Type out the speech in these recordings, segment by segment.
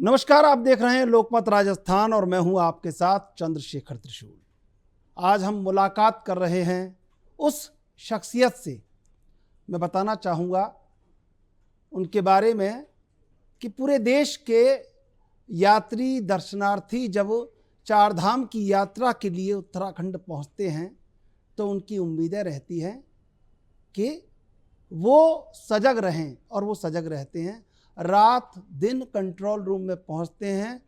नमस्कार, आप देख रहे हैं लोकमत राजस्थान और मैं हूं आपके साथ चंद्रशेखर त्रिशूल। आज हम मुलाकात कर रहे हैं उस शख्सियत से। मैं बताना चाहूँगा उनके बारे में कि पूरे देश के यात्री दर्शनार्थी जब चार धाम की यात्रा के लिए उत्तराखंड पहुँचते हैं तो उनकी उम्मीदें रहती हैं कि वो सजग रहें, और वो सजग रहते हैं। रात दिन कंट्रोल रूम में पहुंचते हैं।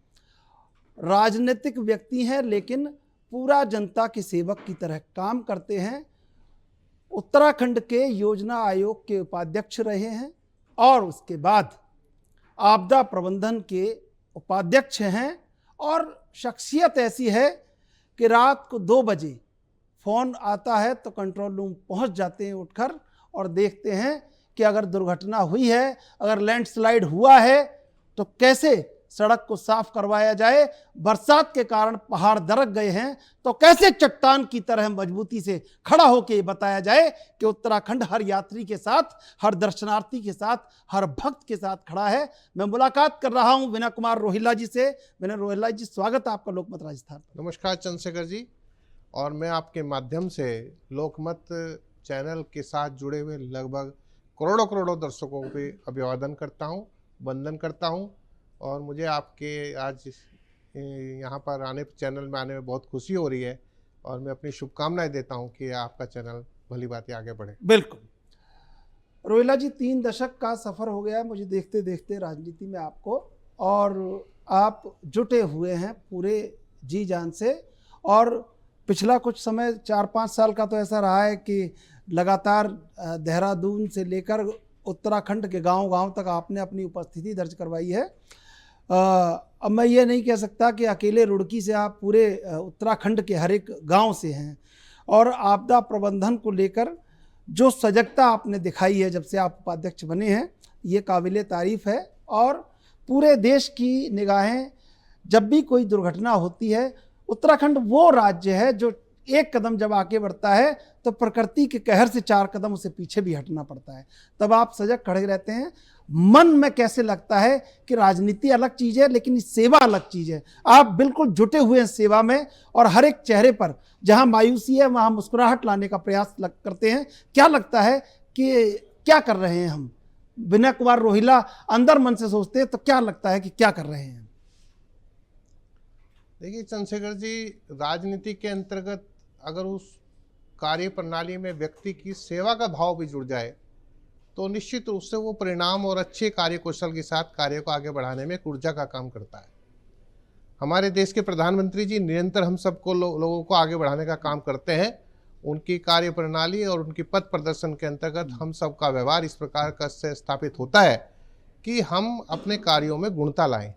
राजनीतिक व्यक्ति हैं लेकिन पूरा जनता के सेवक की तरह काम करते हैं। उत्तराखंड के योजना आयोग के उपाध्यक्ष रहे हैं और उसके बाद आपदा प्रबंधन के उपाध्यक्ष हैं। और शख्सियत ऐसी है कि रात को 2 बजे फ़ोन आता है तो कंट्रोल रूम पहुंच जाते हैं उठकर, और देखते हैं कि अगर दुर्घटना हुई है, अगर लैंडस्लाइड हुआ है तो कैसे सड़क को साफ करवाया जाए। बरसात के कारण पहाड़ दरक गए हैं तो कैसे चट्टान की तरह मजबूती से खड़ा होकर ये बताया जाए कि उत्तराखंड हर यात्री के साथ, हर दर्शनार्थी के साथ, हर भक्त के साथ खड़ा है। मैं मुलाकात कर रहा हूं विनय कुमार रोहिल्ला जी से। विनय रोहिल्ला जी, स्वागत है आपका लोकमत राजस्थान। नमस्कार चंद्रशेखर जी, और मैं आपके माध्यम से लोकमत चैनल के साथ जुड़े हुए लगभग करोड़ों दर्शकों पे अभिवादन करता हूं, वंदन करता हूं। और मुझे आपके आज यहाँ पर चैनल में आने में बहुत खुशी हो रही है, और मैं अपनी शुभकामनाएं देता हूं कि आपका चैनल भली बातें आगे बढ़े। बिल्कुल रोहिल्ला जी, 3 दशक का सफ़र हो गया है मुझे देखते देखते राजनीति में आपको, और आप जुटे हुए हैं पूरे जी जान से। और पिछला कुछ समय 4-5 साल का तो ऐसा रहा है कि लगातार देहरादून से लेकर उत्तराखंड के गांव-गांव तक आपने अपनी उपस्थिति दर्ज करवाई है। अब मैं ये नहीं कह सकता कि अकेले रुड़की से, आप पूरे उत्तराखंड के हर एक गांव से हैं। और आपदा प्रबंधन को लेकर जो सजगता आपने दिखाई है जब से आप उपाध्यक्ष बने हैं, ये काबिले तारीफ़ है। और पूरे देश की निगाहें, जब भी कोई दुर्घटना होती है, उत्तराखंड वो राज्य है जो एक कदम जब आगे बढ़ता है तो प्रकृति के कहर से 4 कदम उसे पीछे भी हटना पड़ता है। तब आप सजग खड़े रहते हैं। मन में कैसे लगता है कि राजनीति अलग चीज़ है लेकिन सेवा अलग चीज़ है। आप बिल्कुल जुटे हुए हैं सेवा में, और हर एक चेहरे पर जहां मायूसी है वहां मुस्कुराहट लाने का प्रयास करते हैं। क्या लगता है कि क्या कर रहे हैं हम? विनय कुमार रोहिल्ला अंदर मन से सोचते हैं तो क्या लगता है कि क्या कर रहे हैं? देखिए चंद्रशेखर जी, राजनीति के अंतर्गत अगर उस कार्य प्रणाली में व्यक्ति की सेवा का भाव भी जुड़ जाए तो निश्चित रूप से वो परिणाम और अच्छे कार्य कौशल के साथ कार्य को आगे बढ़ाने में एक ऊर्जा का काम करता है। हमारे देश के प्रधानमंत्री जी निरंतर हम सबको लोगों को आगे बढ़ाने का काम करते हैं। उनकी कार्य प्रणाली और उनकी पथ प्रदर्शन के अंतर्गत हम सबका व्यवहार इस प्रकार का से स्थापित होता है कि हम अपने कार्यों में गुणता लाएं।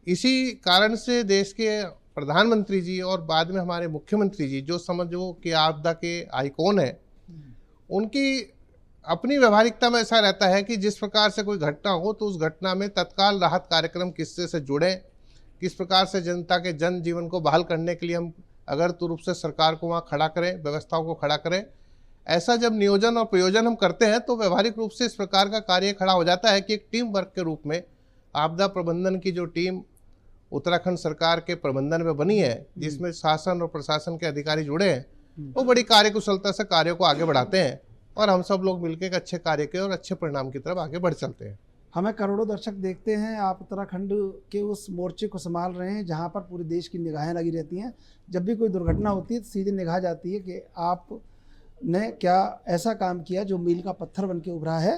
इसी कारण से देश के प्रधानमंत्री जी और बाद में हमारे मुख्यमंत्री जी, जो समझो कि आपदा के आइकॉन है, उनकी अपनी व्यवहारिकता में ऐसा रहता है कि जिस प्रकार से कोई घटना हो तो उस घटना में तत्काल राहत कार्यक्रम किससे से जुड़े, किस प्रकार से जनता के जन जीवन को बहाल करने के लिए हम अगरतू रूप से सरकार को वहाँ खड़ा करें, व्यवस्थाओं को खड़ा करें। ऐसा जब नियोजन और प्रयोजन हम करते हैं तो व्यवहारिक रूप से इस प्रकार का कार्य खड़ा हो जाता है कि एक टीम वर्क के रूप में आपदा प्रबंधन की जो टीम उत्तराखंड सरकार के प्रबंधन में बनी है, जिसमें शासन और प्रशासन के अधिकारी जुड़े हैं, वो बड़ी कार्यकुशलता से कार्यों को आगे बढ़ाते हैं, और हम सब लोग मिलकर एक अच्छे कार्य के और अच्छे परिणाम की तरफ आगे बढ़ चलते हैं। हमें करोड़ों दर्शक देखते हैं, आप उत्तराखंड के उस मोर्चे को संभाल रहे हैं जहां पर पूरे देश की निगाहें लगी रहती हैं। जब भी कोई दुर्घटना होती है तो सीधी निगाह जाती है कि आपने क्या ऐसा काम किया जो मील का पत्थर बन के उभरा है।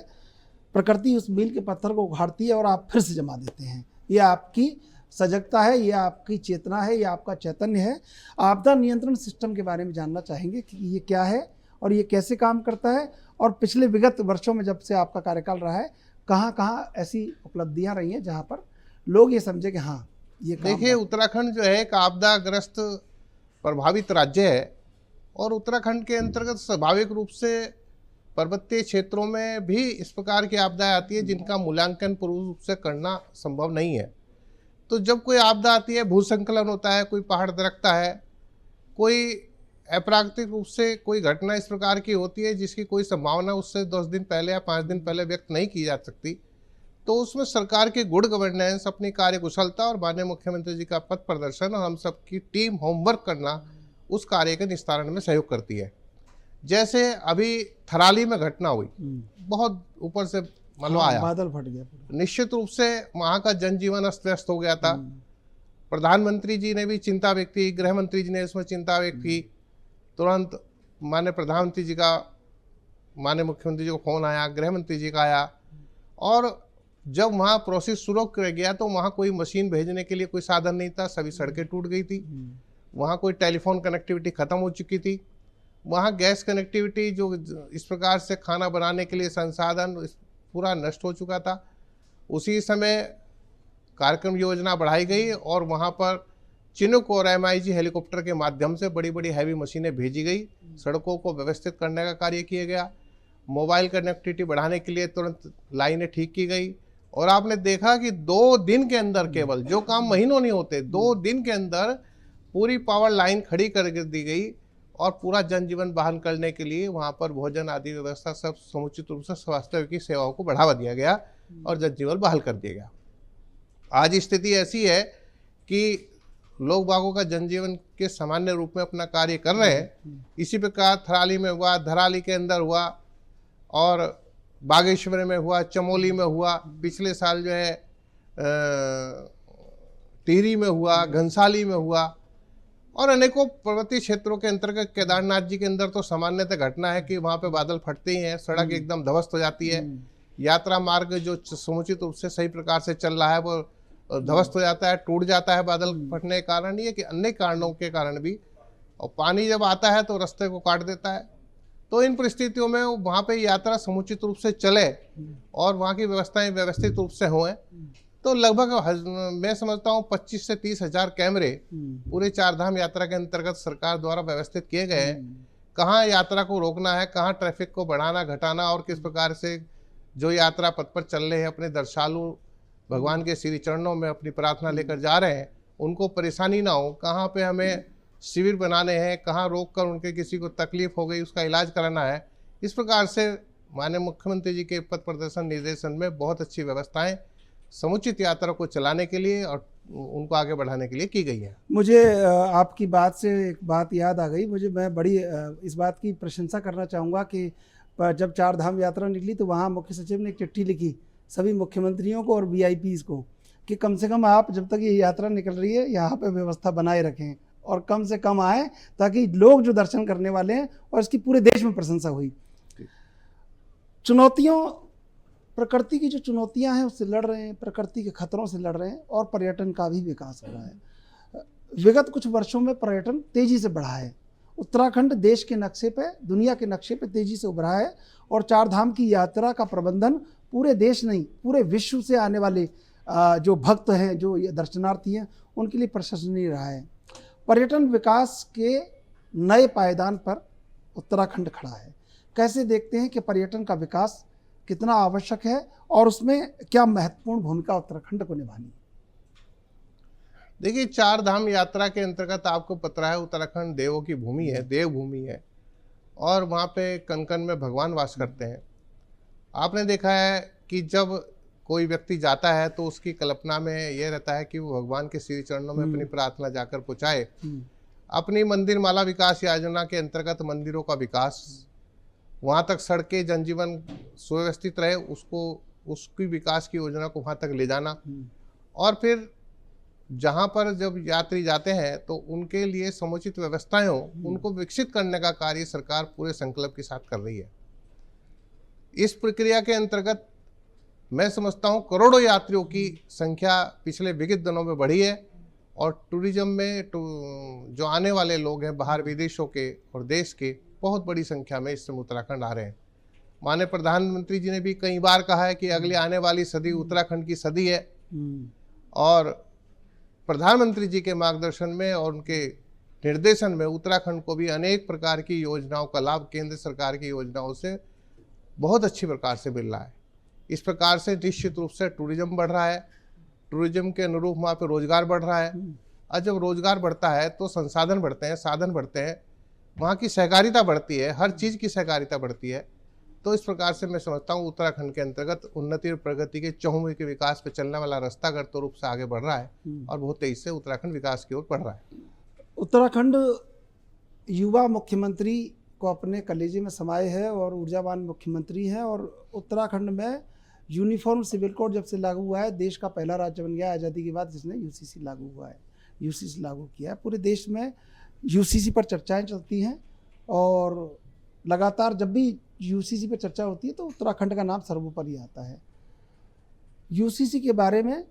प्रकृति उस मील के पत्थर को उखाड़ती है और आप फिर से जमा देते हैं। ये आपकी सजगता है, ये आपकी चेतना है, ये आपका चैतन्य है। आपदा नियंत्रण सिस्टम के बारे में जानना चाहेंगे कि ये क्या है और ये कैसे काम करता है, और पिछले विगत वर्षों में जब से आपका कार्यकाल रहा है कहाँ कहाँ ऐसी उपलब्धियां रही हैं जहां पर लोग ये समझे कि हाँ ये काम। देखिए, उत्तराखंड जो है एक आपदाग्रस्त प्रभावित राज्य है, और उत्तराखंड के अंतर्गत स्वाभाविक रूप से पर्वतीय क्षेत्रों में भी इस प्रकार की आपदाएं आती है जिनका मूल्यांकन पूर्ण रूप से करना संभव नहीं है। तो जब कोई आपदा आती है, भूस्खलन होता है, कोई पहाड़ दरकता है, कोई अप्राकृतिक रूप से कोई घटना इस प्रकार की होती है जिसकी कोई संभावना उससे 10 दिन पहले या 5 दिन पहले व्यक्त नहीं की जा सकती, तो उसमें सरकार की गुड गवर्नेंस, अपनी कार्यकुशलता और माननीय मुख्यमंत्री जी का पथ प्रदर्शन और हम सबकी टीम होमवर्क करना उस कार्य के निस्तारण में सहयोग करती है। जैसे अभी थराली में घटना हुई, बहुत ऊपर से मलबा आया, बादल फट गया पूरा। निश्चित रूप से वहाँ का जनजीवन अस्त व्यस्त हो गया था। प्रधानमंत्री जी ने भी चिंता व्यक्त की, गृह मंत्री जी ने इसमें चिंता व्यक्त की। तुरंत माननीय प्रधानमंत्री जी का, माननीय मुख्यमंत्री जी को फोन आया, गृह मंत्री जी का आया, और जब वहाँ प्रोसेस शुरू किया गया तो वहाँ कोई मशीन भेजने के लिए कोई साधन नहीं था, सभी सड़कें टूट गई थी, वहाँ कोई टेलीफोन कनेक्टिविटी खत्म हो चुकी थी, वहाँ गैस कनेक्टिविटी जो इस प्रकार से खाना बनाने के लिए संसाधन पूरा नष्ट हो चुका था। उसी समय कार्यक्रम योजना बढ़ाई गई और वहाँ पर चिनूक और MIG हेलीकॉप्टर के माध्यम से बड़ी बड़ी हैवी मशीनें भेजी गई, सड़कों को व्यवस्थित करने का कार्य किया गया, मोबाइल कनेक्टिविटी बढ़ाने के लिए तुरंत लाइनें ठीक की गई। और आपने देखा कि 2 दिन के अंदर, केवल जो काम महीनों नहीं होते, 2 दिन के अंदर पूरी पावर लाइन खड़ी कर दी गई और पूरा जनजीवन बहाल करने के लिए वहाँ पर भोजन आदि व्यवस्था सब समुचित रूप से स्वास्थ्य की सेवाओं को बढ़ावा दिया गया और जनजीवन बहाल कर दिया गया। आज स्थिति ऐसी है कि लोग बागों का जनजीवन के सामान्य रूप में अपना कार्य कर रहे हैं। इसी प्रकार थराली में हुआ, धराली के अंदर हुआ, और बागेश्वर में हुआ, चमोली में हुआ, पिछले साल जो है टिहरी में हुआ, घनसाली में हुआ, और अनेकों पर्वतीय क्षेत्रों के अंतर्गत केदारनाथ जी के अंदर तो सामान्यतः घटना है कि वहाँ पे बादल फटते ही हैं, सड़क एकदम ध्वस्त हो जाती है, यात्रा मार्ग जो समुचित रूप से सही प्रकार से चल रहा है वो ध्वस्त हो जाता है, टूट जाता है बादल फटने के कारण। ये कि अन्य कारणों के कारण भी, और पानी जब आता है तो रास्ते को काट देता है। तो इन परिस्थितियों में वहाँ पे यात्रा समुचित रूप से चले और वहाँ की व्यवस्थाएं व्यवस्थित रूप से हों, तो लगभग मैं समझता हूँ 25 से 30 हजार कैमरे पूरे 4 धाम यात्रा के अंतर्गत सरकार द्वारा व्यवस्थित किए गए हैं। कहाँ यात्रा को रोकना है, कहाँ ट्रैफिक को बढ़ाना घटाना, और किस प्रकार से जो यात्रा पथ पर चल रहे हैं, अपने दर्शालु भगवान के श्री चरणों में अपनी प्रार्थना लेकर जा रहे हैं, उनको परेशानी ना हो, कहाँ पे हमें शिविर बनाने हैं, कहाँ रोक कर उनके किसी को तकलीफ हो गई उसका इलाज कराना है। इस प्रकार से माननीय मुख्यमंत्री जी के पथ प्रदर्शन निर्देशन में बहुत अच्छी व्यवस्थाएं समुचित यात्रा को चलाने के लिए और उनको आगे बढ़ाने के लिए की गई है। मुझे आपकी बात से एक बात याद आ गई। मैं बड़ी इस बात की प्रशंसा करना चाहूँगा कि जब 4 धाम यात्रा निकली तो वहाँ मुख्य सचिव ने एक चिट्ठी लिखी सभी मुख्यमंत्रियों को और VIPs को कि कम से कम आप जब तक ये यात्रा निकल रही है यहाँ पे व्यवस्था बनाए रखें और कम से कम आए, ताकि लोग जो दर्शन करने वाले हैं, और इसकी पूरे देश में प्रशंसा हुई। चुनौतियों, प्रकृति की जो चुनौतियां हैं उससे लड़ रहे हैं, प्रकृति के खतरों से लड़ रहे हैं, और पर्यटन का भी विकास हो रहा है। विगत कुछ वर्षों में पर्यटन तेजी से बढ़ा है। उत्तराखंड देश के नक्शे पे, दुनिया के नक्शे पे तेजी से उभरा है, और 4 धाम की यात्रा का प्रबंधन पूरे देश नहीं पूरे विश्व से आने वाले जो भक्त हैं, जो दर्शनार्थी हैं, उनके लिए प्रशंसनीय रहा है। पर्यटन विकास के नए पायदान पर उत्तराखंड खड़ा है। कैसे देखते हैं कि पर्यटन का विकास कितना आवश्यक है और उसमें क्या महत्वपूर्ण भूमिका उत्तराखंड को निभानी है? देखिए, 4 धाम यात्रा के अंतर्गत आपको पता है उत्तराखंड देवों की भूमि है, देवभूमि है, और वहाँ पे कण कण में भगवान वास करते हैं। आपने देखा है कि जब कोई व्यक्ति जाता है तो उसकी कल्पना में यह रहता है कि वो भगवान के श्री चरणों में अपनी प्रार्थना जाकर पहुँचाए। अपनी मंदिर माला विकास योजना के अंतर्गत मंदिरों का विकास, वहाँ तक सड़कें, जनजीवन सुव्यवस्थित रहे, उसकी विकास की योजना को वहाँ तक ले जाना, और फिर जहाँ पर जब यात्री जाते हैं तो उनके लिए समुचित व्यवस्थाएं हो, उनको विकसित करने का कार्य सरकार पूरे संकल्प के साथ कर रही है। इस प्रक्रिया के अंतर्गत मैं समझता हूँ करोड़ों यात्रियों की संख्या पिछले विगत दिनों में बढ़ी है, और टूरिज्म में जो आने वाले लोग हैं बाहर विदेशों के और देश के, बहुत बड़ी संख्या में इस समय उत्तराखंड आ रहे हैं। माननीय प्रधानमंत्री जी ने भी कई बार कहा है कि अगले आने वाली सदी उत्तराखंड की सदी है, और प्रधानमंत्री जी के मार्गदर्शन में और उनके निर्देशन में उत्तराखंड को भी अनेक प्रकार की योजनाओं का लाभ केंद्र सरकार की योजनाओं से बहुत अच्छी प्रकार से मिल रहा है। इस प्रकार से निश्चित रूप से टूरिज्म बढ़ रहा है, टूरिज्म के अनुरूप वहाँ पे रोजगार बढ़ रहा है, और जब रोजगार बढ़ता है तो संसाधन बढ़ते हैं, साधन बढ़ते हैं, वहाँ की सहकारिता बढ़ती है, हर चीज़ की सहकारिता बढ़ती है। तो इस प्रकार से मैं समझता हूँ उत्तराखंड के अंतर्गत उन्नति और प्रगति के चहुमुखी के विकास पे चलने वाला रास्ता गर्त रूप से आगे बढ़ रहा है और बहुत तेजी से उत्तराखंड विकास की ओर बढ़ रहा है। उत्तराखंड युवा मुख्यमंत्री को अपने कलेजे में समाये है और ऊर्जावान मुख्यमंत्री है, और उत्तराखंड में यूनिफॉर्म सिविल कोड जब से लागू हुआ है, देश का पहला राज्य बन गया आज़ादी के बाद जिसने यूसीसी लागू हुआ है, यूसीसी लागू किया है। पूरे देश में यूसीसी पर चर्चाएं चलती हैं और लगातार जब भी यूसीसी पर चर्चा होती है तो उत्तराखंड का नाम सर्वोपरि आता है। यूसीसी के बारे में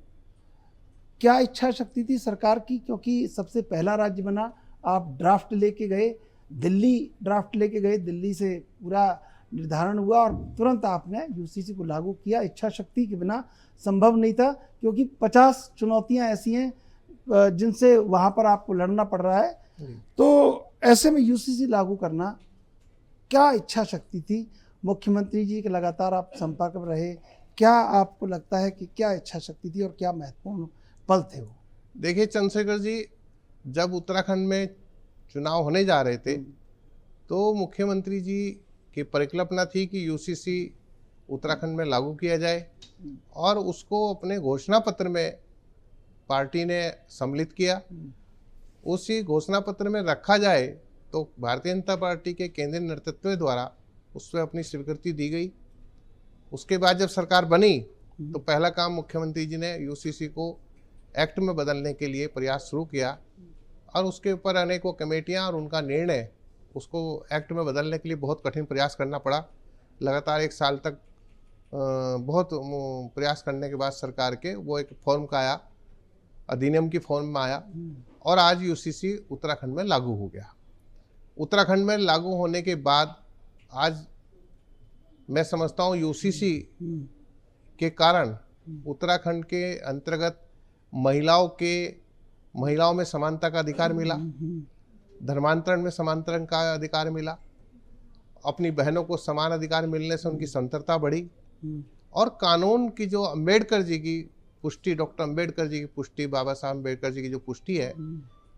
क्या इच्छा शक्ति थी सरकार की, क्योंकि सबसे पहला राज्य बना, आप ड्राफ्ट लेके गए, दिल्ली ड्राफ्ट लेके गए, दिल्ली से पूरा निर्धारण हुआ और तुरंत आपने यूसीसी को लागू किया। इच्छा शक्ति के बिना संभव नहीं था, क्योंकि 50 चुनौतियां ऐसी हैं जिनसे वहाँ पर आपको लड़ना पड़ रहा है। तो ऐसे में यूसीसी लागू करना, क्या इच्छा शक्ति थी? मुख्यमंत्री जी के लगातार आप संपर्क में रहे, क्या आपको लगता है कि क्या इच्छा शक्ति थी और क्या महत्वपूर्ण पल थे वो? देखिए चंद्रशेखर जी, जब उत्तराखंड में चुनाव होने जा रहे थे तो मुख्यमंत्री जी की परिकल्पना थी कि यूसीसी उत्तराखंड में लागू किया जाए और उसको अपने घोषणा पत्र में पार्टी ने सम्मिलित किया। उसी घोषणा पत्र में रखा जाए तो भारतीय जनता पार्टी के केंद्रीय नेतृत्व द्वारा उसमें अपनी स्वीकृति दी गई। उसके बाद जब सरकार बनी तो पहला काम मुख्यमंत्री जी ने यूसीसी को एक्ट में बदलने के लिए प्रयास शुरू किया और उसके ऊपर अनेकों कमेटियां और उनका निर्णय, उसको एक्ट में बदलने के लिए बहुत कठिन प्रयास करना पड़ा। लगातार 1 साल तक बहुत प्रयास करने के बाद सरकार के वो एक फॉर्म का आया, अधिनियम की फॉर्म में आया और आज यूसीसी उत्तराखंड में लागू हो गया। उत्तराखंड में लागू होने के बाद आज मैं समझता हूँ यूसीसी के कारण उत्तराखंड के अंतर्गत महिलाओं में समानता का अधिकार मिला, धर्मांतरण में समांतरण का अधिकार मिला, अपनी बहनों को समान अधिकार मिलने से उनकी स्वतंत्रता बढ़ी और कानून की जो अम्बेडकर जी की पुष्टि, डॉक्टर अम्बेडकर जी की पुष्टि, बाबा साहब अम्बेडकर जी की जो पुष्टि है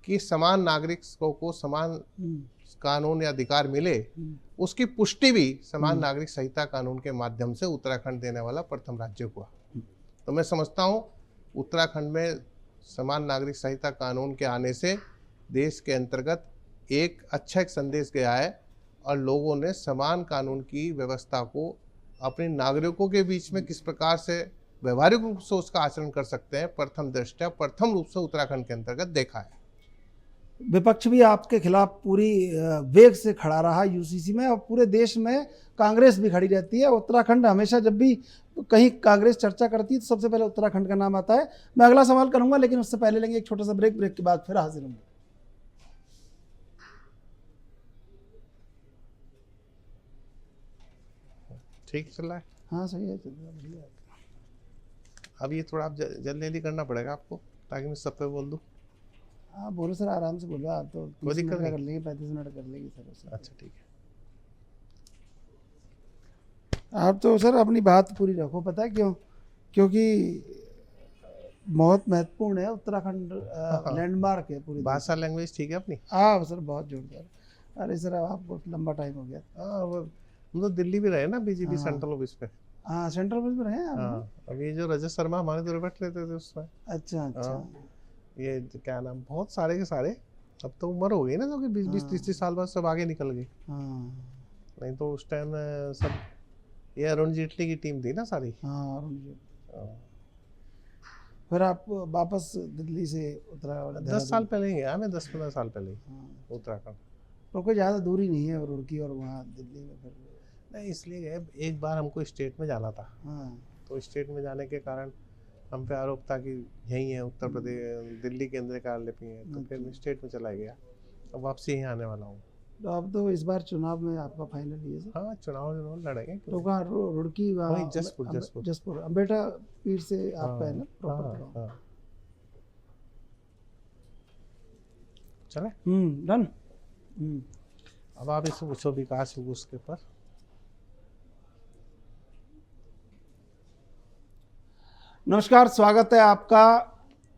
कि समान नागरिकों को समान कानून या अधिकार मिले, उसकी पुष्टि भी समान नागरिक संहिता कानून के माध्यम से उत्तराखंड देने वाला प्रथम राज्य हुआ। तो मैं समझता हूँ उत्तराखंड में समान नागरिक संहिता कानून के आने से देश के अंतर्गत एक अच्छा संदेश गया है और लोगों ने समान कानून की व्यवस्था को अपने नागरिकों के बीच में किस प्रकार से व्यवहारिक रूप से उसका आचरण कर सकते हैं, प्रथम रूप से उत्तराखंड के अंतर्गत देखा है। विपक्ष भी आपके खिलाफ पूरी वेग से खड़ा रहा यूसीसी में और पूरे देश में कांग्रेस भी खड़ी रहती है। उत्तराखंड हमेशा जब भी कहीं कांग्रेस चर्चा करती है तो सबसे पहले उत्तराखंड का नाम आता है। मैं अगला सवाल करूंगा लेकिन उससे पहले लेंगे एक छोटा सा ब्रेक के बाद फिर हाजिर होंगे। ठीक चल रहा है? हाँ सही है, चल रहा है, बढ़िया। अब ये थोड़ा आप जल्दी करना पड़ेगा आपको ताकि मैं सब पे बोल दूँ। हाँ बोलो सर, आराम से बोलो। आप तो 30 दिक्कत मिनट कर लेंगे, 35 मिनट कर लेंगे सर। अच्छा ठीक है। आप तो सर अपनी बात पूरी रखो। पता है क्यों? क्योंकि बहुत महत्वपूर्ण है उत्तराखंड, लैंडमार्क है पूरी। भाषा लैंग्वेज ठीक है अपनी? हाँ सर बहुत जोरदार। अरे सर आपको लंबा टाइम हो गया। हाँ हम तो दिल्ली भी रहे ना, बीजेपी सेंट्रल ऑफिस पे। हाँ सेंट्रल ऑफिस में रहे आप? हाँ, अब ये जो रजत शर्मा हमारे दूर बैठ लेते थे उसमें। अच्छा अच्छा। ये क्या नाम, बहुत सारे के सारे अब तो उम्र हो गई ना, जो कि 20-30 साल बाद सब आगे निकल गए। नहीं तो उस टाइम सब ये अरुण जेटली की टीम थी ना सारी। हाँ अरुण जेटली। फिर आप वापस दिल्ली से उत्तराखंड? 10 साल पहले ही गया मैं, 10-15 साल पहले ही उत्तराखंड। तो कोई ज़्यादा दूरी नहीं है रुड़की और वहाँ दिल्ली में। फिर नहीं इसलिए गए, एक बार हमको स्टेट में जाना था। हाँ तो स्टेट में जाने के कारण हम पे आरोप था कि यही है उत्तर प्रदेश, दिल्ली केंद्रीय कार्यालय पे है, तो फिर मैं स्टेट में चला गया। अब वापसी यहीं आने वाला हूँ। तो अब तो इस बार चुनाव में आपका फाइनल ही है सर? हाँ चुनाव लड़ेंगे। तो कहाँ रुड़की? वहाँ जसपुर अम्बेटा पीर से आपका है ना प्रॉपर? हाँ। चले डन। अब आप इससे पूछो विकास उसके पर। नमस्कार, स्वागत है आपका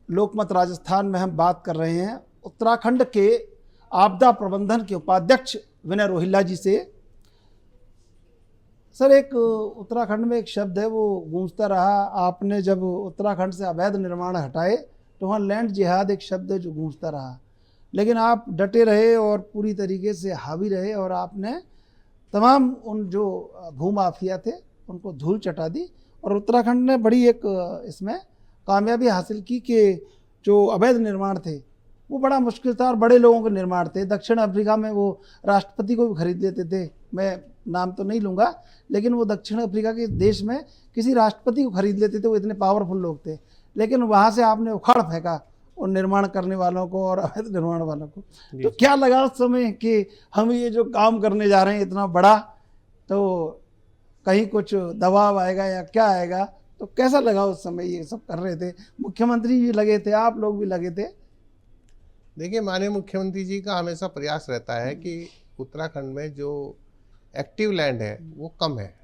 लोकमत राजस्थान में। हम बात कर रहे हैं उत्तराखंड के आपदा प्रबंधन के उपाध्यक्ष विनय रोहिल्ला जी से। सर एक उत्तराखंड में एक शब्द है वो गूंजता रहा, आपने जब उत्तराखंड से अवैध निर्माण हटाए तो वहाँ लैंड जिहाद एक शब्द है जो गूंजता रहा, लेकिन आप डटे रहे और पूरी तरीके से हावी रहे और आपने तमाम उन जो भूमाफिया थे उनको धूल चटा दी और उत्तराखंड ने बड़ी एक इसमें कामयाबी हासिल की कि जो अवैध निर्माण थे वो बड़ा मुश्किल था और बड़े लोगों के निर्माण थे। दक्षिण अफ्रीका में वो राष्ट्रपति को भी खरीद लेते थे, मैं नाम तो नहीं लूँगा, लेकिन वो दक्षिण अफ्रीका के देश में किसी राष्ट्रपति को खरीद लेते थे, वो इतने पावरफुल लोग थे। लेकिन वहाँ से आपने उखाड़ फेंका उन निर्माण करने वालों को और अवैध निर्माण वालों को। तो क्या लगा उस समय कि हम ये जो काम करने जा रहे हैं इतना बड़ा, तो कहीं कुछ दबाव आएगा या क्या आएगा? तो कैसा लगा उस समय ये सब कर रहे थे? मुख्यमंत्री भी लगे थे, आप लोग भी लगे थे। देखिए, माननीय मुख्यमंत्री जी का हमेशा प्रयास रहता है कि उत्तराखंड में जो एक्टिव लैंड है वो कम है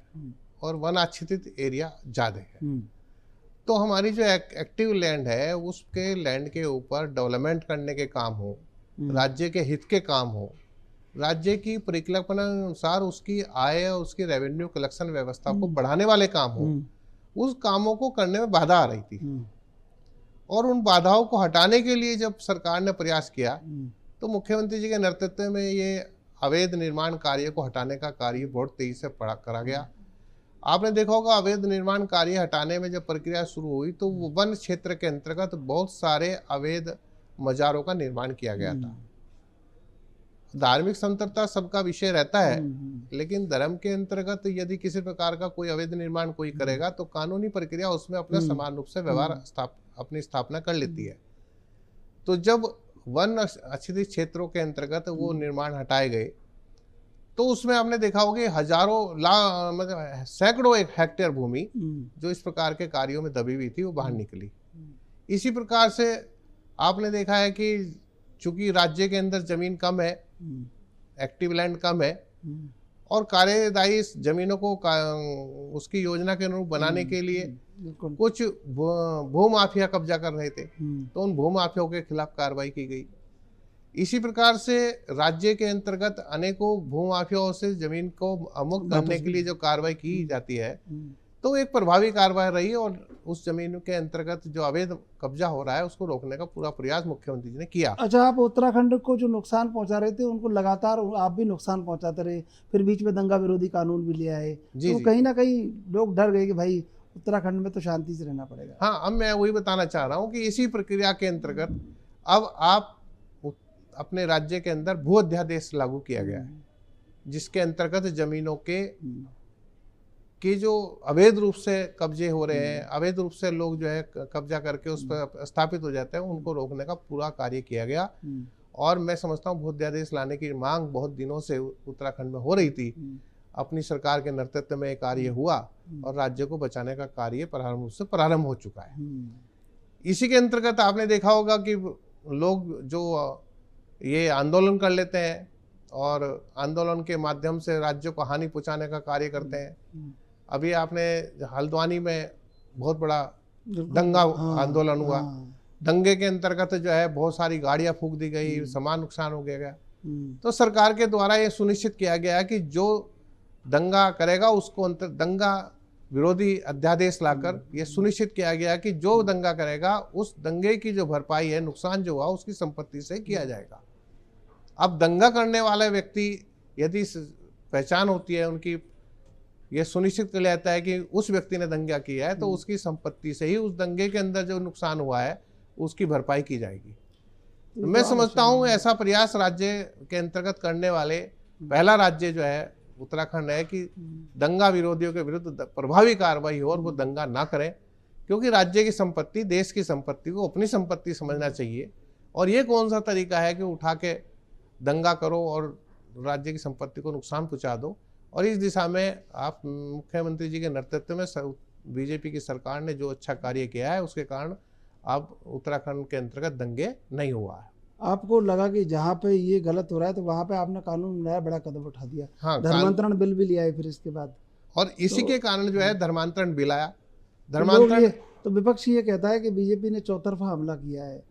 और वन आच्छादित एरिया ज़्यादा है। तो हमारी जो एक्टिव लैंड है उसके लैंड के ऊपर डेवलपमेंट करने के काम हो, राज्य के हित के काम हो, राज्य की परिकल्पना अनुसार उसकी आय और उसकी रेवेन्यू कलेक्शन व्यवस्था को बढ़ाने वाले काम हो, उस कामों को करने में बाधा आ रही थी। और उन बाधाओं को हटाने के लिए जब सरकार ने प्रयास किया तो मुख्यमंत्री जी के नेतृत्व में ये अवैध निर्माण कार्य को हटाने का कार्य बहुत तेजी से करा गया। आपने देखा होगा अवैध निर्माण कार्य हटाने में जब प्रक्रिया शुरू हुई तो वन क्षेत्र के अंतर्गत बहुत सारे अवैध मजारों का निर्माण किया गया था। धार्मिक संतरता सबका विषय रहता है, लेकिन धर्म के अंतर्गत यदि किसी प्रकार का कोई अवैध निर्माण कोई करेगा तो कानूनी प्रक्रिया उसमें अपना समान रूप से व्यवहार अपनी स्थापना कर लेती है। तो जब वन आच्छादित क्षेत्रों के अंतर्गत वो निर्माण हटाए गए तो उसमें आपने देखा होगा हजारों मतलब सैकड़ों एक हेक्टेयर भूमि जो इस प्रकार के कार्यों में दबी हुई थी वो बाहर निकली। इसी प्रकार से आपने देखा है कि चूंकि राज्य के अंदर जमीन कम है, एक्टिव लैंड कम है और कार्यदायी जमीनों को उसकी योजना के अनुरूप बनाने के लिए कुछ भूमाफिया कब्जा कर रहे थे, तो उन भूमाफियाओं के खिलाफ कार्रवाई की गई। इसी प्रकार से राज्य के अंतर्गत अनेकों भूमाफियाओं से जमीन को अमुक्त करने के लिए जो कार्रवाई की जाती है तो एक प्रभावी कार्रवाई रही और उस जमीन के अंतर्गत जो अवैध कब्जा हो रहा है उसको रोकने का पूरा प्रयास मुख्यमंत्री जी ने किया। अच्छा, आप उत्तराखंड को जो नुकसान पहुंचा रहे थे उनको लगातार आप भी नुकसान पहुंचाते रहे, फिर बीच में दंगा विरोधी कानून भी ले आए, तो कहीं ना कहीं लोग डर गए कि भाई उत्तराखंड में तो शांति से रहना पड़ेगा। हाँ, अब मैं वही बताना चाह रहा हूँ कि इसी प्रक्रिया के अंतर्गत अब आप अपने राज्य के अंदर भू अध्यादेश लागू किया गया है, जिसके अंतर्गत जमीनों के जो अवैध रूप से कब्जे हो रहे हैं, अवैध रूप से लोग जो है कब्जा करके उस पर स्थापित हो जाते हैं, उनको रोकने का पूरा कार्य किया गया। और मैं समझता हूँ भू अध्यादेश लाने की मांग बहुत दिनों से उत्तराखंड में हो रही थी। अपनी सरकार के नेतृत्व में कार्य हुआ और राज्य को बचाने का कार्य प्रारंभ हो चुका है। इसी के अंतर्गत आपने देखा होगा कि लोग जो ये आंदोलन कर लेते हैं और आंदोलन के माध्यम से राज्य को हानि पहुंचाने का कार्य करते हैं। अभी आपने हल्द्वानी में बहुत बड़ा दंगा आंदोलन हुआ, दंगे के अंतर्गत जो है बहुत सारी गाड़ियां फूंक दी गई, सामान नुकसान हो गया। तो सरकार के द्वारा ये सुनिश्चित किया गया कि जो दंगा करेगा उसको दंगा विरोधी अध्यादेश लाकर ये सुनिश्चित किया गया कि जो दंगा करेगा उस दंगे की जो भरपाई है, नुकसान जो हुआ उसकी संपत्ति से किया जाएगा। अब दंगा करने वाले व्यक्ति यदि पहचान होती है उनकी, ये सुनिश्चित कर लेता है कि उस व्यक्ति ने दंगा किया है तो उसकी संपत्ति से ही उस दंगे के अंदर जो नुकसान हुआ है उसकी भरपाई की जाएगी। तो मैं समझता हूँ ऐसा प्रयास राज्य के अंतर्गत करने वाले पहला राज्य जो है उत्तराखंड है कि दंगा विरोधियों के विरुद्ध प्रभावी कार्रवाई हो और वो दंगा ना करें, क्योंकि राज्य की संपत्ति, देश की संपत्ति को अपनी संपत्ति समझना चाहिए। और ये कौन सा तरीका है कि उठा के दंगा करो और राज्य की संपत्ति को नुकसान पहुंचा दो। और इस दिशा में आप मुख्यमंत्री जी के नेतृत्व में बीजेपी की सरकार ने जो अच्छा कार्य किया है उसके कारण अब उत्तराखंड के अंतर्गत दंगे नहीं हुआ है। आपको लगा कि जहाँ पे ये गलत हो रहा है तो वहाँ पे आपने कानून लाया, बड़ा कदम उठा दिया। हाँ, धर्मांतरण बिल भी लिया है फिर इसके बाद, और इसी के कारण जो है धर्मांतरण बिल आया। धर्मांतरण तो विपक्ष ये कहता है कि बीजेपी ने चौतरफा हमला किया है।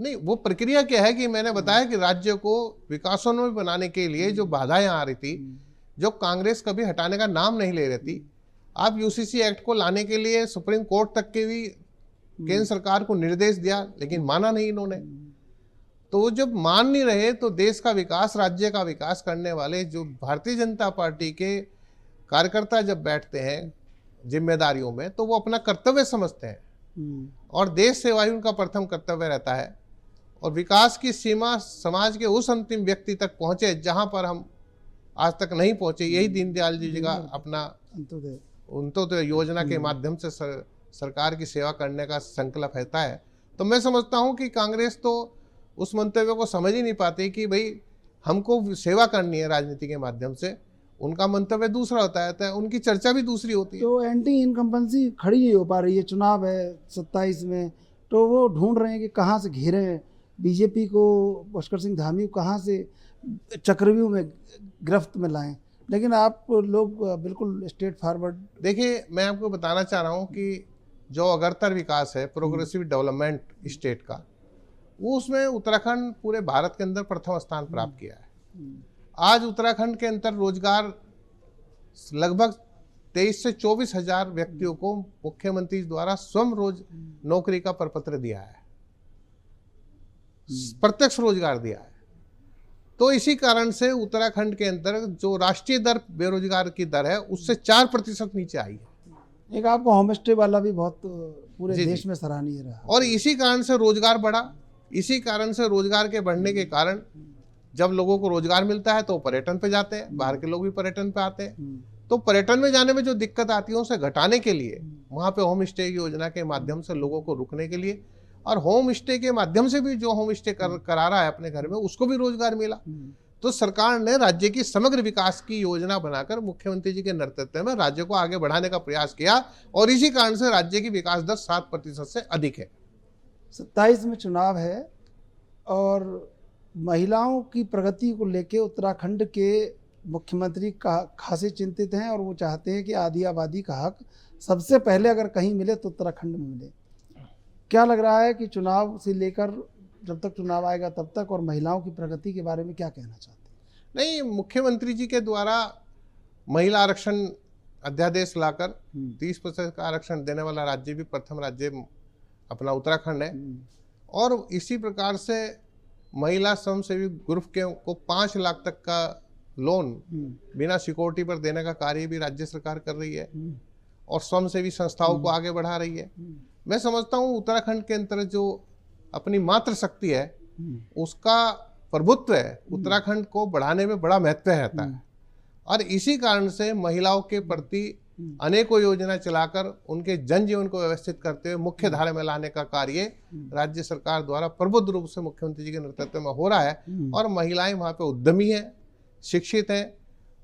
नहीं, वो प्रक्रिया क्या है कि मैंने बताया कि राज्य को विकासोन्मुखी बनाने के लिए जो बाधाएं आ रही थी, जो कांग्रेस कभी हटाने का नाम नहीं ले रही थी। आप यूसीसी एक्ट को लाने के लिए सुप्रीम कोर्ट तक के भी केंद्र सरकार को निर्देश दिया, लेकिन माना नहीं इन्होंने। तो जब मान नहीं रहे तो देश का विकास, राज्य का विकास करने वाले जो भारतीय जनता पार्टी के कार्यकर्ता जब बैठते हैं जिम्मेदारियों में, तो वो अपना कर्तव्य समझते हैं और देश सेवा ही उनका प्रथम कर्तव्य रहता है। और विकास की सीमा समाज के उस अंतिम व्यक्ति तक पहुंचे जहां पर हम आज तक नहीं पहुंचे, यही दीनदयाल जी का अपना अंत्योदय योजना के माध्यम से सरकार की सेवा करने का संकल्प रहता है। तो मैं समझता हूं कि कांग्रेस तो उस मंतव्य को समझ ही नहीं पाती कि भाई हमको सेवा करनी है राजनीति के माध्यम से। उनका मंतव्य दूसरा होता है, उनकी चर्चा भी दूसरी होती है। तो एंटी इनकम्बेंसी खड़ी नहीं हो पा रही है। चुनाव है 27 में, तो वो ढूंढ रहे हैं कि कहाँ से घेरें बीजेपी को, पुष्कर सिंह धामी को कहाँ से चक्रव्यूह में गिरफ्त में लाएं। लेकिन आप लोग बिल्कुल स्ट्रेट फॉरवर्ड। देखिए, मैं आपको बताना चाह रहा हूँ कि जो अग्रतर विकास है, प्रोग्रेसिव डेवलपमेंट स्टेट का, वो उसमें उत्तराखंड पूरे भारत के अंदर प्रथम स्थान प्राप्त किया है। आज उत्तराखंड के अंदर रोजगार लगभग 23 से 24 हजार व्यक्तियों को मुख्यमंत्री द्वारा स्वयं रोज नौकरी का प्रपत्र दिया है, प्रत्यक्ष रोजगार दिया है। तो इसी कारण से उत्तराखंड के अंदर जो राष्ट्रीय दर बेरोजगार की दर है उससे 4% नीचे आई है। एक आपको होम स्टे वाला भी बहुत पूरे देश में सराहनीय रहा, और इसी कारण से रोजगार बढ़ा। इसी कारण से रोजगार के बढ़ने के कारण जब लोगों को रोजगार मिलता है तो पर्यटन पे जाते हैं, बाहर के लोग भी पर्यटन पे आते हैं। तो पर्यटन में जाने में जो दिक्कत आती है उसे घटाने के लिए वहां पे होम स्टे योजना के माध्यम से लोगों को रुकने के लिए, और होम स्टे के माध्यम से भी जो होम स्टे करा रहा है अपने घर में उसको भी रोजगार मिला। तो सरकार ने राज्य की समग्र विकास की योजना बनाकर मुख्यमंत्री जी के नेतृत्व में राज्य को आगे बढ़ाने का प्रयास किया, और इसी कारण से राज्य की विकास दर 7% से अधिक है। 27 में चुनाव है और महिलाओं की प्रगति को लेकर उत्तराखंड के मुख्यमंत्री खासे चिंतित हैं, और वो चाहते हैं कि आधी आबादी का हक सबसे पहले अगर कहीं मिले तो उत्तराखंड में मिले। क्या लग रहा है कि चुनाव से लेकर जब तक चुनाव आएगा तब तक, और महिलाओं की प्रगति के बारे में क्या कहना चाहते हैं? नहीं, मुख्यमंत्री जी के द्वारा महिला आरक्षण अध्यादेश लाकर 30% का आरक्षण देने वाला राज्य भी प्रथम राज्य अपना उत्तराखंड है। और इसी प्रकार से महिला स्वयंसेवी ग्रुप के को 5 लाख तक का लोन बिना सिक्योरिटी पर देने का कार्य भी राज्य सरकार कर रही है, और स्वयंसेवी संस्थाओं को आगे बढ़ा रही है। मैं समझता हूँ उत्तराखंड के अंदर जो अपनी मातृशक्ति है उसका प्रभुत्व है, उत्तराखंड को बढ़ाने में बड़ा महत्व रहता है। और इसी कारण से महिलाओं के प्रति अनेकों योजना चलाकर उनके जनजीवन को व्यवस्थित करते हुए मुख्य धारा में लाने का कार्य राज्य सरकार द्वारा प्रबुद्ध रूप से मुख्यमंत्री जी के नेतृत्व में हो रहा है। और महिलाएं वहां पे उद्यमी हैं, शिक्षित हैं,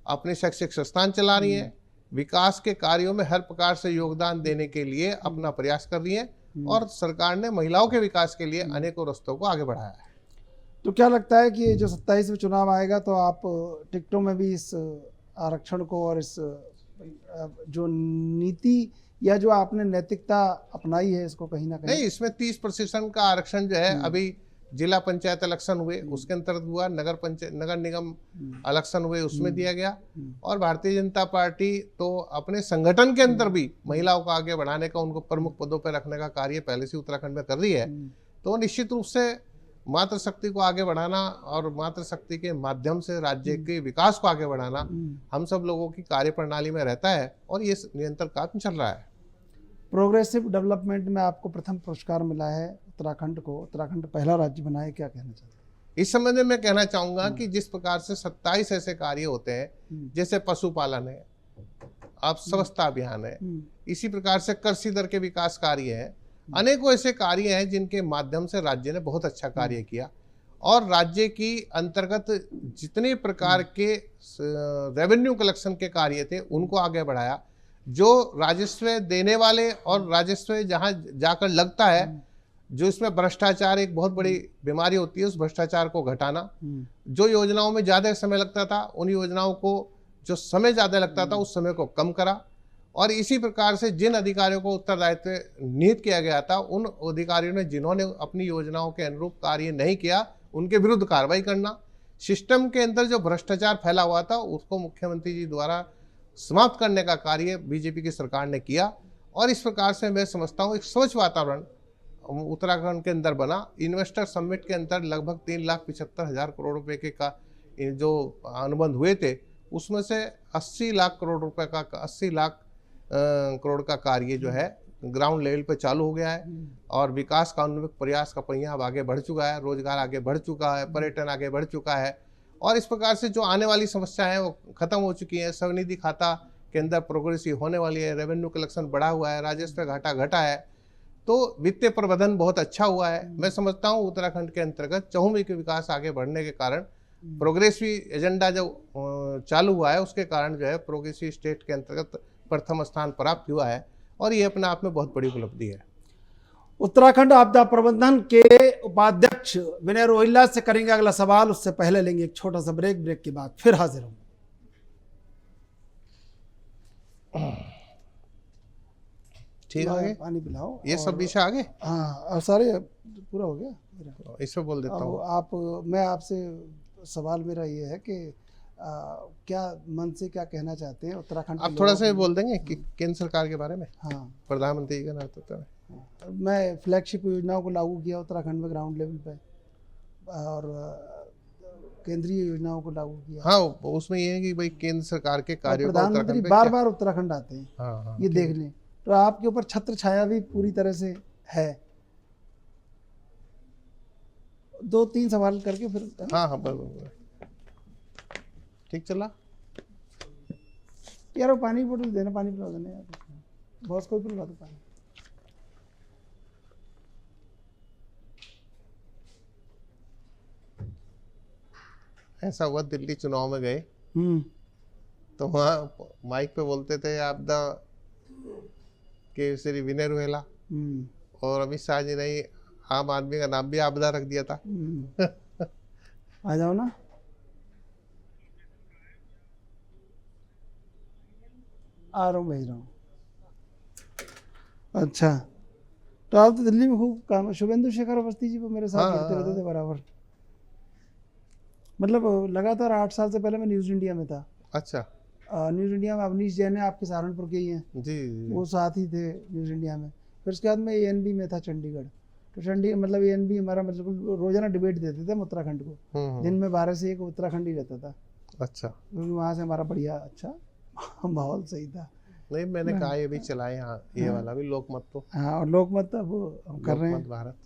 अपने शैक्षिक संस्थान चला रही हैं, विकास के कार्यों में हर प्रकार से योगदान देने के लिए अपना प्रयास कर रही हैं, और सरकार ने महिलाओं के विकास के लिए अनेकों रास्तों को आगे बढ़ाया है। तो क्या लगता है कि जो 27 में चुनाव आएगा तो आप टिकटों में भी इस आरक्षण को और इस जो नीति या जो आपने नैतिकता अपनाई है इसको कहीं ना कहीं? नहीं, इसमें 30% का आरक्षण जो है अभी जिला पंचायत इलेक्शन हुए उसके अंतर्गत हुआ, नगर निगम इलेक्शन हुए उसमें दिया गया। और भारतीय जनता पार्टी तो अपने संगठन के अंदर भी महिलाओं को आगे बढ़ाने का, उनको प्रमुख पदों पर रखने का कार्य पहले से उत्तराखंड में कर रही है। तो निश्चित रूप से मातृशक्ति को आगे बढ़ाना और मातृशक्ति के माध्यम से राज्य के विकास को आगे बढ़ाना हम सब लोगों की कार्यप्रणाली में रहता है, और ये निरंतर काम चल रहा है। प्रोग्रेसिव डेवलपमेंट में आपको प्रथम पुरस्कार मिला है उत्तराखंड को, उत्तराखंड पहला राज्य बना है, क्या कहना चाहते हैं? इस संबंध में मैं कहना चाहूंगा कि जिस प्रकार से 27 ऐसे कार्य होते हैं, जैसे पशुपालन है, आप स्वच्छता अभियान है, इसी प्रकार से कृषि दर के विकास कार्य है, अनेकों ऐसे कार्य हैं जिनके माध्यम से राज्य ने बहुत अच्छा कार्य किया, और राज्य की अंतर्गत जितने प्रकार के रेवेन्यू कलेक्शन के कार्य थे उनको आगे बढ़ाया। जो राजस्व देने वाले और राजस्व जहां जाकर लगता है, जो इसमें भ्रष्टाचार एक बहुत बड़ी बीमारी होती है, उस भ्रष्टाचार को घटाना। जो योजनाओं में ज्यादा समय लगता था उन योजनाओं को, जो समय ज्यादा लगता था उस समय को कम करा। और इसी प्रकार से जिन अधिकारियों को उत्तरदायित्व निहित किया गया था, उन अधिकारियों ने जिन्होंने अपनी योजनाओं के अनुरूप कार्य नहीं किया उनके विरुद्ध कार्रवाई करना। सिस्टम के अंदर जो भ्रष्टाचार फैला हुआ था उसको मुख्यमंत्री जी द्वारा समाप्त करने का कार्य बीजेपी की सरकार ने किया। और इस प्रकार से मैं समझता हूँ एक स्वच्छ वातावरण उत्तराखंड के अंदर बना। इन्वेस्टर समिट के अंदर लगभग 3,75,000 करोड़ रुपए के का जो अनुबंध हुए थे उसमें से 80 लाख करोड़ रुपए का 80 लाख करोड़ का कार्य जो है ग्राउंड लेवल पे चालू हो गया है। और विकास का उन्मुख प्रयास का पहिया अब आगे बढ़ चुका है, रोजगार आगे बढ़ चुका है, पर्यटन आगे बढ़ चुका है। और इस प्रकार से जो आने वाली समस्या है वो खत्म हो चुकी है। स्वनिधि खाता के अंदर प्रोग्रेसिव होने वाली है, रेवेन्यू कलेक्शन बढ़ा हुआ है, राजस्व घाटा घटा है, तो वित्तीय प्रबंधन बहुत अच्छा हुआ है। मैं समझता हूँ उत्तराखंड के अंतर्गत चहुमुखी विकास आगे बढ़ने के कारण प्रोग्रेसिव एजेंडा जो चालू हुआ है उसके कारण जो है प्रोग्रेसिव स्टेट के अंतर्गत प्रथम स्थान प्राप्त हुआ है। और ये अपने आप में बहुत बड़ी उपलब्धि है। उत्तराखंड आपदा प्रबंधन के उपाध्यक्ष विनय रोहिल्ला से करेंगे अगला सवाल, उससे पहले लेंगे एक छोटा सा ब्रेक के बाद फिर हाजिर होंगे। ठीक है, पानी पिलाओ। ये सब विषय आगे। हाँ, और सारे पूरा हो गया। इसमें बोल देता हूँ। आप मैं आपसे सवाल मेरा ये है कि क्या मन से क्या कहना चाहते हैं उत्तराखंड? आप थोड़ा सा बोल देंगे कि केंद्र सरकार के बारे में। हाँ, प्रधानमंत्री जी का नेतृत्व में मैं फ्लैगशिप योजनाओं को लागू किया उत्तराखंड में ग्राउंड लेवल पे, और केंद्रीय योजनाओं को लागू किया। हाँ, उसमें ये है कि भाई केंद्र सरकार के कार्यों का प्रधानमंत्री बार बार उत्तराखंड आते हैं। हाँ, ये देख लें, तो आपके ऊपर छत्र छाया भी पूरी तरह से है। 2-3 सवाल करके फिर। हाँ, बराबर, ठीक चला यार। वो पानी की बोतल देना, पानी पिला देना यार, बॉस को पिलवा दो पानी। ऐसा हुआ दिल्ली चुनाव में गए तो वहाँ माइक पे बोलते थे आपदा के श्री विनय रोहिल्ला, और अमित शाह जी ने आम आदमी का नाम भी आपदा रख दिया था। आ जाओ ना। आ रहा हूँ, भेज रहा हूँ। अच्छा, तो आप तो दिल्ली में खूब काम। शुभेंदु शेखर अवस्थी जी वो मेरे साथ पढ़ते रहते थे बराबर। मतलब लगातार 8 साल से पहले मैं न्यूज़ इंडिया में था। अच्छा। न्यूज़ इंडिया में अवनीश जैन है, आपके सहारनपुर के ही हैं जी, वो साथ ही थे न्यूज़ इंडिया में। फिर उसके बाद मैं ANB में था चंडीगढ़। तो चंडीगढ़ मतलब ANB हमारा मतलब रोजाना डिबेट देते थे हम उत्तराखंड को। दिन में 12 से 1 उत्तराखंड ही रहता था। अच्छा, क्योंकि वहाँ से हमारा बढ़िया अच्छा माहौल सही था। नहीं, मैंने कहा ये भी चलाए। हाँ, ये वाला भी लोकमत तो। हाँ, और लोकमत तो वो हम कर रहे हैं। भारत।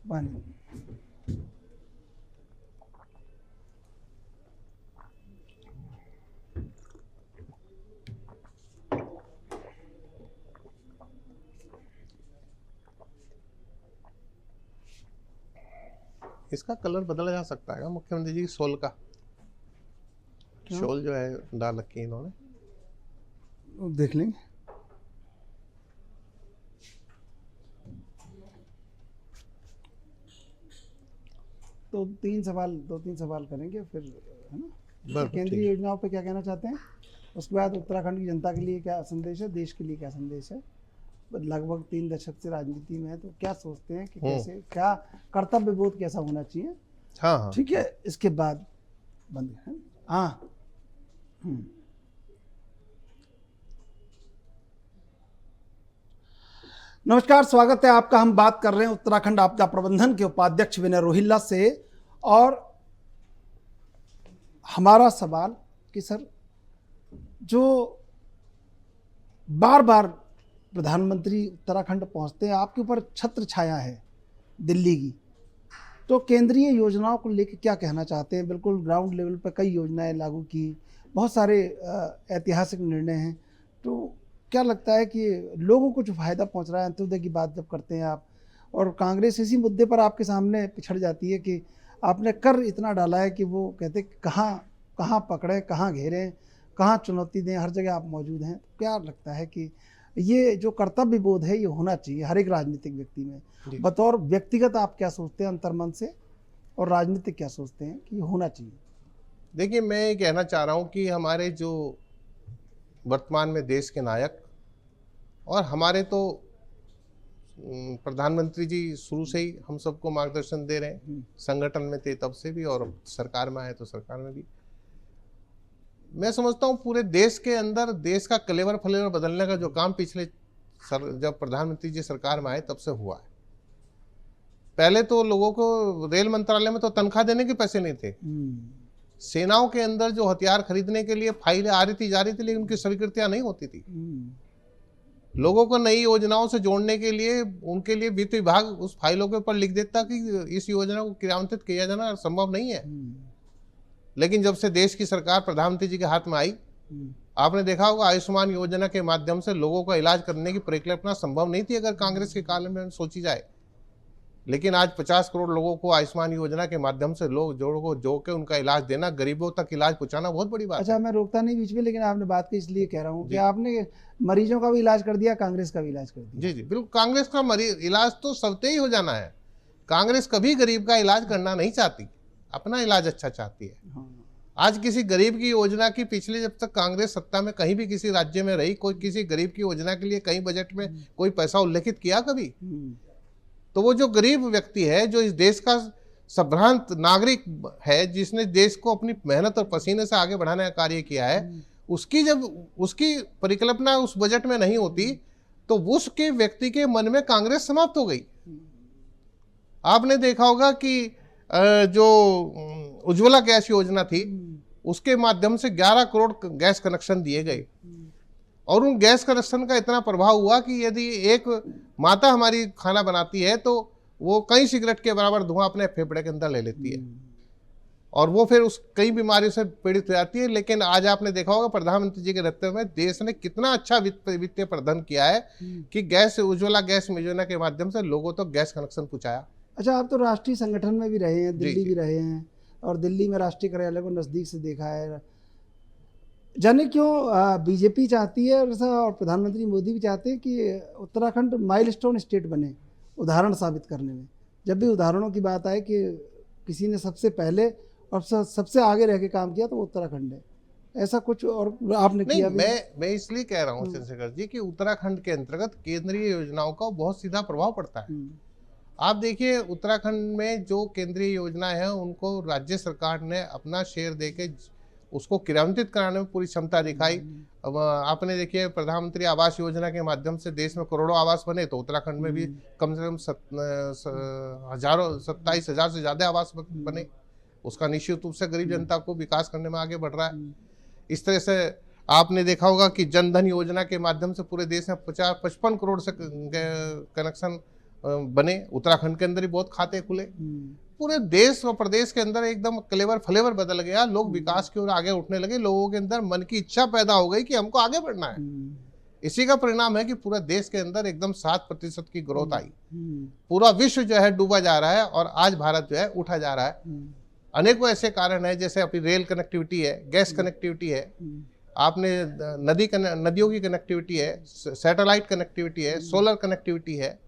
पानी। इसका कलर बदला जा सकता है मुख्यमंत्री जी की शॉल का? शॉल जो है डाल रखी है इन्होंने, देख लेंगे। तो 2-3 सवाल करेंगे फिर, है ना। केंद्रीय योजनाओं पे क्या कहना चाहते हैं, उसके बाद उत्तराखंड की जनता के लिए क्या संदेश है, देश के लिए क्या संदेश है। लगभग 3 दशक से राजनीति में है, तो क्या सोचते हैं कि कैसे क्या कर्तव्य बोध कैसा होना चाहिए। हाँ, ठीक है, इसके बाद बंद है। हाँ, नमस्कार, स्वागत है आपका। हम बात कर रहे हैं उत्तराखंड आपदा प्रबंधन के उपाध्यक्ष विनय रोहिल्ला से, और हमारा सवाल कि सर जो बार बार प्रधानमंत्री उत्तराखंड पहुंचते हैं, आपके ऊपर छत्र छाया है दिल्ली की, तो केंद्रीय योजनाओं को लेकर क्या कहना चाहते हैं। बिल्कुल ग्राउंड लेवल पर कई योजनाएं लागू की, बहुत सारे ऐतिहासिक निर्णय हैं, तो क्या लगता है कि लोगों को जो फायदा पहुंच रहा है, अंत्योदय की बात जब करते हैं आप, और कांग्रेस इसी मुद्दे पर आपके सामने पिछड़ जाती है कि आपने कर इतना डाला है कि वो कहते कहाँ पकड़े, कहाँ घेरें, कहाँ चुनौती दें, हर जगह आप मौजूद हैं। तो क्या लगता है कि ये जो कर्तव्य बोध है ये होना चाहिए हर एक राजनीतिक व्यक्ति में। बतौर व्यक्तिगत आप क्या सोचते हैं अंतर्मन से, और राजनीतिक क्या सोचते हैं कि ये होना चाहिए। देखिए, मैं ये कहना चाह रहा हूँ कि हमारे जो वर्तमान में देश के नायक और हमारे तो प्रधानमंत्री जी शुरू से ही हम सबको मार्गदर्शन दे रहे हैं, संगठन में थे तब से भी और अब सरकार में आए तो सरकार में भी। मैं समझता हूँ पूरे देश के अंदर देश का कलेवर फलेवर बदलने का जो काम पिछले जब प्रधानमंत्री जी सरकार में आए तब से हुआ है। पहले तो लोगों को रेल मंत्रालय में तो तनख्वाह देने के पैसे नहीं थे। सेनाओं के अंदर जो हथियार खरीदने के लिए फाइलें आ रही थी जा रही थी, लेकिन उनकी स्वीकृतियां नहीं होती थी। लोगों को नई योजनाओं से जोड़ने के लिए उनके लिए वित्त विभाग उस फाइलों के ऊपर लिख देता कि इस योजना को क्रियान्वित किया जाना संभव नहीं है। लेकिन जब से देश की सरकार प्रधानमंत्री जी के हाथ में आई, आपने देखा होगा आयुष्मान योजना के माध्यम से लोगों का इलाज करने की परिकल्पना संभव नहीं थी अगर कांग्रेस के काल में सोची जाए। लेकिन आज 50 करोड़ लोगों को आयुष्मान योजना के माध्यम से लोग जो के उनका इलाज देना, गरीबों तक इलाज पहुंचाना बहुत बड़ी बात है। अच्छा, मैं रोकता नहीं बीच में, लेकिन आपने बात की इसलिए कह रहा हूँ कि आपने मरीजों का भी इलाज कर दिया, कांग्रेस का भी इलाज कर दिया। जी जी बिल्कुल, कांग्रेस का इलाज तो सबसे ही हो जाना है। कांग्रेस कभी गरीब का इलाज करना नहीं चाहती, अपना इलाज अच्छा चाहती है। आज किसी गरीब की योजना की पिछले जब तक कांग्रेस सत्ता में कहीं भी किसी राज्य में रही, कोई किसी गरीब की योजना के लिए कहीं बजट में कोई पैसा उल्लेखित किया कभी? तो वो जो गरीब व्यक्ति है, जो इस देश का संभ्रांत नागरिक है, जिसने देश को अपनी मेहनत और पसीने से आगे बढ़ाने का कार्य किया है, उसकी जब उसकी परिकल्पना उस बजट में नहीं होती तो उसके व्यक्ति के मन में कांग्रेस समाप्त हो गई। आपने देखा होगा कि जो उज्ज्वला गैस योजना थी, उसके माध्यम से 11 करोड़ गैस कनेक्शन दिए गए और उन गैस कनेक्शन का इतना प्रभाव हुआ कि यदि एक माता हमारी खाना बनाती है तो वो कई सिगरेट के बराबर धुआं अपने फेफड़े के अंदर ले लेती है और वो फिर उस कई बीमारियों से पीड़ित हो जाती है। लेकिन आज आपने देखा होगा प्रधानमंत्री जी के नेतृत्व में देश ने कितना अच्छा वित्तीय प्रबंधन किया है कि गैस उज्ज्वला गैस योजना के माध्यम से लोगों तक गैस कनेक्शन पहुंचाया। अच्छा, आप तो राष्ट्रीय संगठन में भी रहे हैं, दिल्ली भी रहे हैं और दिल्ली में राष्ट्रीय कार्यालय को नज़दीक से देखा है। जाने क्यों बीजेपी चाहती है और प्रधानमंत्री मोदी भी चाहते हैं कि उत्तराखंड माइलस्टोन स्टेट बने, उदाहरण साबित करने में। जब भी उदाहरणों की बात आए कि किसी ने सबसे पहले और सबसे आगे रह के काम किया तो वो उत्तराखंड है, ऐसा कुछ और आपने किया भी? मैं इसलिए कह रहा हूँ चंद्रशेखर जी कि उत्तराखंड के अंतर्गत केंद्रीय योजनाओं का बहुत सीधा प्रभाव पड़ता है। आप देखिए उत्तराखंड में जो केंद्रीय योजना है उनको राज्य सरकार ने अपना शेयर देके उसको क्रियान्वित कराने में पूरी क्षमता दिखाई। अब आपने देखिए प्रधानमंत्री आवास योजना के माध्यम से देश में करोड़ों आवास बने, तो उत्तराखंड में भी कम से कम 27,000 से ज्यादा आवास बने। उसका निश्चित रूप से गरीब जनता को विकास करने में आगे बढ़ रहा है। इस तरह से आपने देखा होगा कि जनधन योजना के माध्यम से पूरे देश में 55 करोड़ से कनेक्शन बने, उत्तराखंड के अंदर ही बहुत खाते खुले। पूरे देश और प्रदेश के अंदर एकदम क्लेवर फ्लेवर बदल गया, लोग विकास की ओर आगे उठने लगे, लोगों के अंदर मन की इच्छा पैदा हो गई कि हमको आगे बढ़ना है। इसी का परिणाम है कि पूरा देश के अंदर एकदम 7% की ग्रोथ आई। पूरा विश्व जो है डूबा जा रहा है और आज भारत जो है उठा जा रहा है। अनेकों ऐसे कारण है, जैसे अपनी रेल कनेक्टिविटी है, गैस कनेक्टिविटी है, आपने नदियों की कनेक्टिविटी है, सैटेलाइट कनेक्टिविटी है, सोलर कनेक्टिविटी है।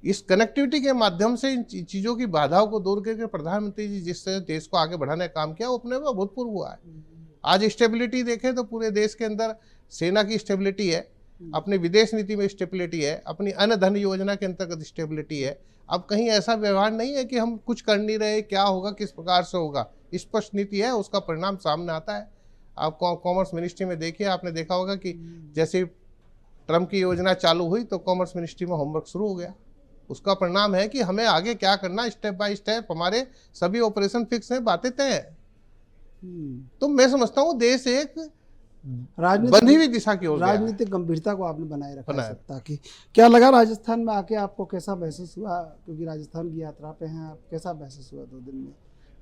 इस कनेक्टिविटी के माध्यम से इन चीजों की बाधाओं को दूर करके प्रधानमंत्री जी जिस तरह देश को आगे बढ़ाने का काम किया वो अपने में अभूतपूर्व हुआ है। आज स्टेबिलिटी देखें तो पूरे देश के अंदर सेना की स्टेबिलिटी है, अपनी विदेश नीति में स्टेबिलिटी है, अपनी अन्य धन योजना के अंतर्गत स्टेबिलिटी है। अब कहीं ऐसा व्यवहार नहीं है कि हम कुछ कर नहीं रहे, क्या होगा, किस प्रकार से होगा, स्पष्ट नीति है, उसका परिणाम सामने आता है। आप कॉमर्स मिनिस्ट्री में देखिए, आपने देखा होगा कि जैसे ट्रम्प की योजना चालू हुई तो कॉमर्स मिनिस्ट्री में होमवर्क शुरू हो गया। उसका परिणाम है कि हमें आगे क्या करना, स्टेप बाय स्टेप हमारे सभी ऑपरेशन फिक्स हैं, बातें तय हैं। तो मैं समझता हूँ देश एक बंधी हुई दिशा की ओर राजनीतिक गंभीरता को आपने बनाए रखा है सत्ता की। क्या लगा राजस्थान में आके आपको, कैसा महसूस हुआ? क्योंकि राजस्थान की यात्रा पे हैं आप, कैसा महसूस हुआ 2 दिन में?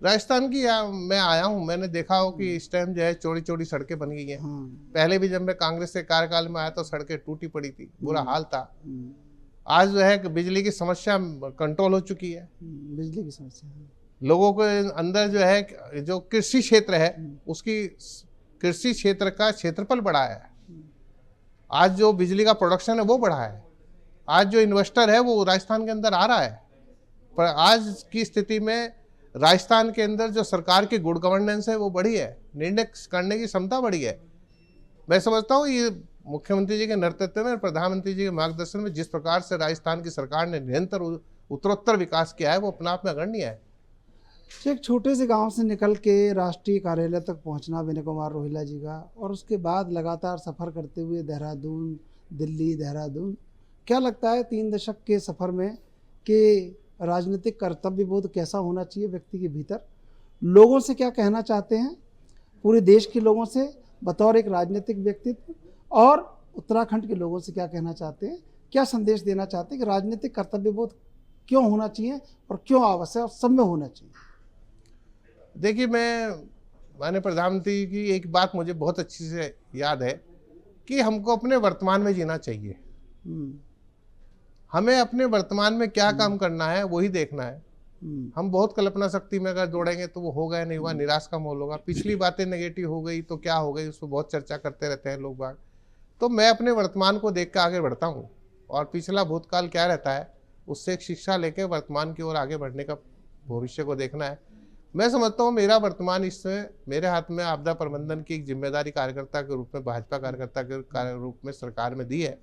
राजस्थान की मैं आया हूँ, मैंने देखा हो कि इस टाइम जो है चौड़ी चौड़ी सड़कें बन गई हैं। पहले भी जब मैं कांग्रेस के कार्यकाल में आया तो सड़कें टूटी पड़ी थी, बुरा हाल था। आज जो है बिजली की समस्या कंट्रोल हो चुकी है। बिजली की समस्या, लोगों के अंदर जो है जो कृषि क्षेत्र है उसकी कृषि क्षेत्र का क्षेत्रफल बढ़ा है। आज जो बिजली का प्रोडक्शन है वो बढ़ा है। आज जो इन्वेस्टर है वो राजस्थान के अंदर आ रहा है। पर आज की स्थिति में राजस्थान के अंदर जो सरकार की गुड गवर्नेंस है वो बढ़ी है, निर्णय करने की क्षमता बढ़ी है। मैं समझता हूँ ये मुख्यमंत्री जी के नेतृत्व में, प्रधानमंत्री जी के मार्गदर्शन में जिस प्रकार से राजस्थान की सरकार ने निरंतर उत्तरोत्तर विकास किया है, वो अपने आप में अग्रणीय है। एक छोटे से गांव से निकल के राष्ट्रीय कार्यालय तक पहुंचना विनय कुमार रोहिल्ला जी का, और उसके बाद लगातार सफ़र करते हुए देहरादून, दिल्ली, देहरादून, क्या लगता है 3 दशक के सफ़र में कि राजनीतिक कर्तव्य बोध कैसा होना चाहिए व्यक्ति के भीतर? लोगों से क्या कहना चाहते हैं, पूरे देश के लोगों से बतौर एक राजनीतिक व्यक्तित्व, और उत्तराखंड के लोगों से क्या कहना चाहते हैं, क्या संदेश देना चाहते हैं कि राजनीतिक कर्तव्य बोध क्यों होना चाहिए और क्यों आवश्यक और सब में होना चाहिए? देखिए, मैंने प्रधानमंत्री की एक बात मुझे बहुत अच्छी से याद है कि हमको अपने वर्तमान में जीना चाहिए। हमें अपने वर्तमान में क्या काम करना है वही देखना है। हम बहुत कल्पना शक्ति में अगर दौड़ेंगे तो वो होगा नहीं हुआ, निराश का माहौल होगा। पिछली बातें नेगेटिव हो गई तो क्या हो गई, उसको बहुत चर्चा करते रहते हैं लोग बाग। तो मैं अपने वर्तमान को देख कर आगे बढ़ता हूँ, और पिछला भूतकाल क्या रहता है उससे एक शिक्षा लेके वर्तमान की ओर आगे बढ़ने का भविष्य को देखना है। मैं समझता हूँ मेरा वर्तमान इसमें मेरे हाथ में आपदा प्रबंधन की एक जिम्मेदारी कार्यकर्ता के रूप में, भाजपा कार्यकर्ता के रूप में सरकार में दी है।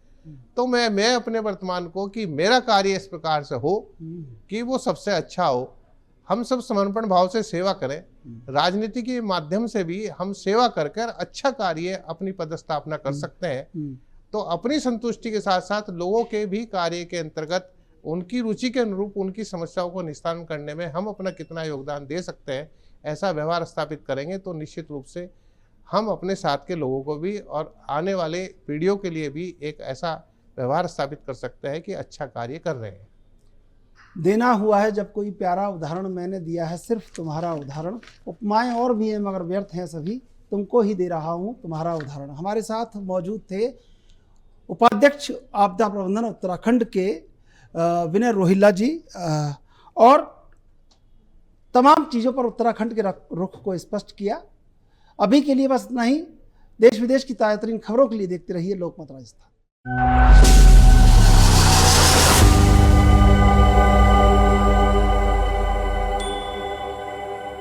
तो मैं अपने वर्तमान को कि मेरा कार्य इस प्रकार से हो कि वो सबसे अच्छा हो। हम सब समर्पण भाव से सेवा करें। राजनीति के माध्यम से भी हम सेवा कर कर अच्छा कार्य अपनी पदस्थापना कर सकते हैं। तो अपनी संतुष्टि के साथ साथ लोगों के भी कार्य के अंतर्गत उनकी रुचि के अनुरूप उनकी समस्याओं को निस्तारण करने में हम अपना कितना योगदान दे सकते हैं, ऐसा व्यवहार स्थापित करेंगे तो निश्चित रूप से हम अपने साथ के लोगों को भी और आने वाले पीढ़ियों के लिए भी एक ऐसा व्यवहार स्थापित कर सकते हैं कि अच्छा कार्य कर रहे हैं। देना हुआ है जब कोई प्यारा उदाहरण मैंने दिया है, सिर्फ तुम्हारा उदाहरण। उपमाएं और भी हैं मगर व्यर्थ हैं सभी, तुमको ही दे रहा हूं तुम्हारा उदाहरण। हमारे साथ मौजूद थे उपाध्यक्ष आपदा प्रबंधन उत्तराखंड के विनय रोहिल्ला जी, और तमाम चीज़ों पर उत्तराखंड के रुख को स्पष्ट किया। अभी के लिए बस इतना ही। देश विदेश की ताज़ा तरीन खबरों के लिए देखते रहिए लोकमत राजस्थान।